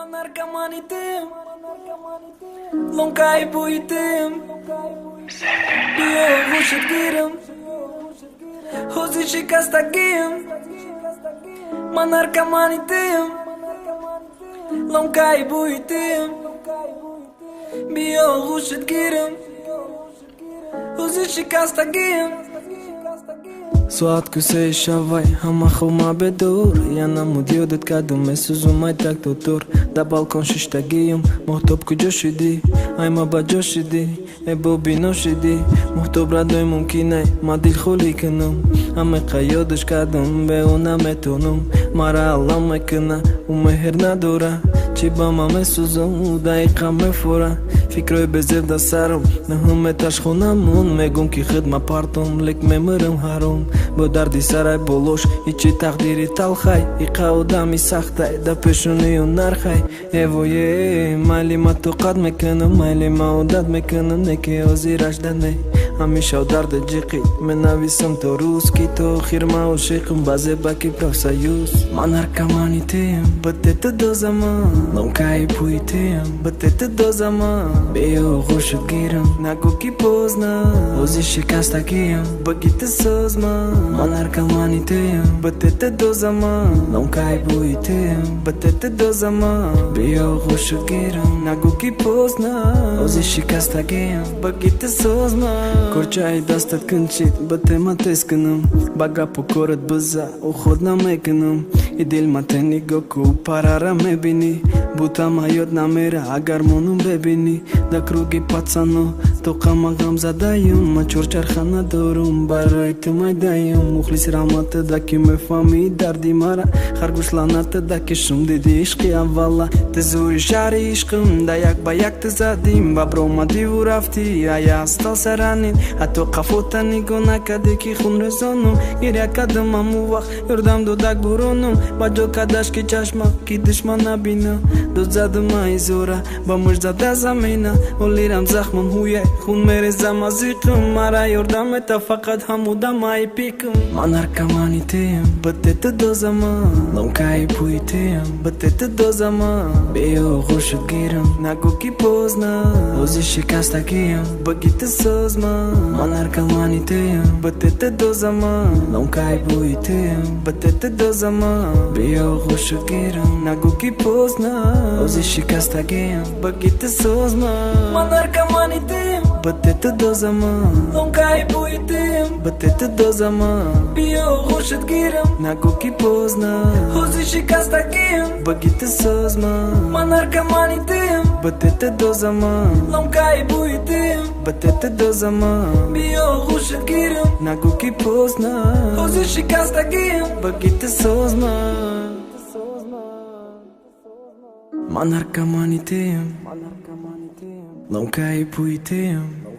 Manarkamanitim, Lonkai buitim, Bio vushkirim, Hozi shikastakim, Manarkamanitim, Lonkai buitim, Bio vushkirim, Hozi shikastakim. Сладко се изшавай, ама хума бе дур. Я намудил да ткадуме сузумай так дотур. Да балкон шиштагиюм, мохтоб куджошиди. Айма баджошиди, бобиношиди. Мохтоб радой мумкинай, ма дил хули канум. Аме қайодыш кадум, бе уна метунум. Мара аллам мекына, умехер надура. Чиба маме сузум, удаиқа мефура. فكري بزيف دا سارم نهم تشخونامون مگم کی خدمه پارتم لک ممرم هارم با دردی سرای بولوش هیچی تقدیری تلخای ایقا و دمی سختای دا پشونی و نرخای ایویه مالی ما تو قد میکنم مالی ما و داد میکنم نکی ازیرش دنه همیشه و درد جیقی من نویسم تو روز کی تو خیر ما و شیقم بازه باکی پروفسایوس من هرکمانی تیم بده تو دو زمان لونکای پوی تیم بده تو دو زمان Bio vushkirim, nago ki pozna Ozi shikastagim, bagite sozma Manarkamanitim, batete dozama Lonkai buitim, batete dozama Bio vushkirim, nago ki pozna Ozi shikastagim, bagite sozma Korchai dastat kunchit, bate mateskanum Baga pokorat baza, ukhod mekanum Idil mateni goku, parara mebini Buta mayot namera, agar monum bebini Да круги пацано, тока магам задаем Ма чорчархана дорум, барай ты майдаем Мухлис рамата, да ки ме фами дарди мара Харгуш ланата, да ки шум диди ишқи аввала Ты зури шари ишқым, да як ба як ты задим Бабро ма диву рафти, а я остался ранен А то қафота ниго накаде ки хун резонум Гиря кадам аму вақ, ёрдам до даг буронум Баджо кадаш ки чашма, ки дишма набина До задума изора, ба мужда да замина Олирам захмам хуе, хун мерезам азиқым Мара ёрдам эта фақат ҳамудам ай пикм Ман ҳаркаманитим, батета дозама Ломкаи пуитим, батета дозама Беё хушуд гирам, наго ки позна Ози шикастагим, багите созма Ман ҳаркаманитим, батета дозама Ломкаи пуитим, батета дозама Беё хушуд гирам, наго ки позна Ози шикастагим, багите созма Manarkamanitim, batete dozama Lonkai buitim, batete dozama Bio hushet giram, nago ki pozna Hozi shikastagim, bagite sozma Manarkamanitim, batete dozama Lonkai buitim, batete dozama Bio hushet giram, nago ki pozna Hozi shikastagim, bagite sozma Manarkamanitim Lonkai puitim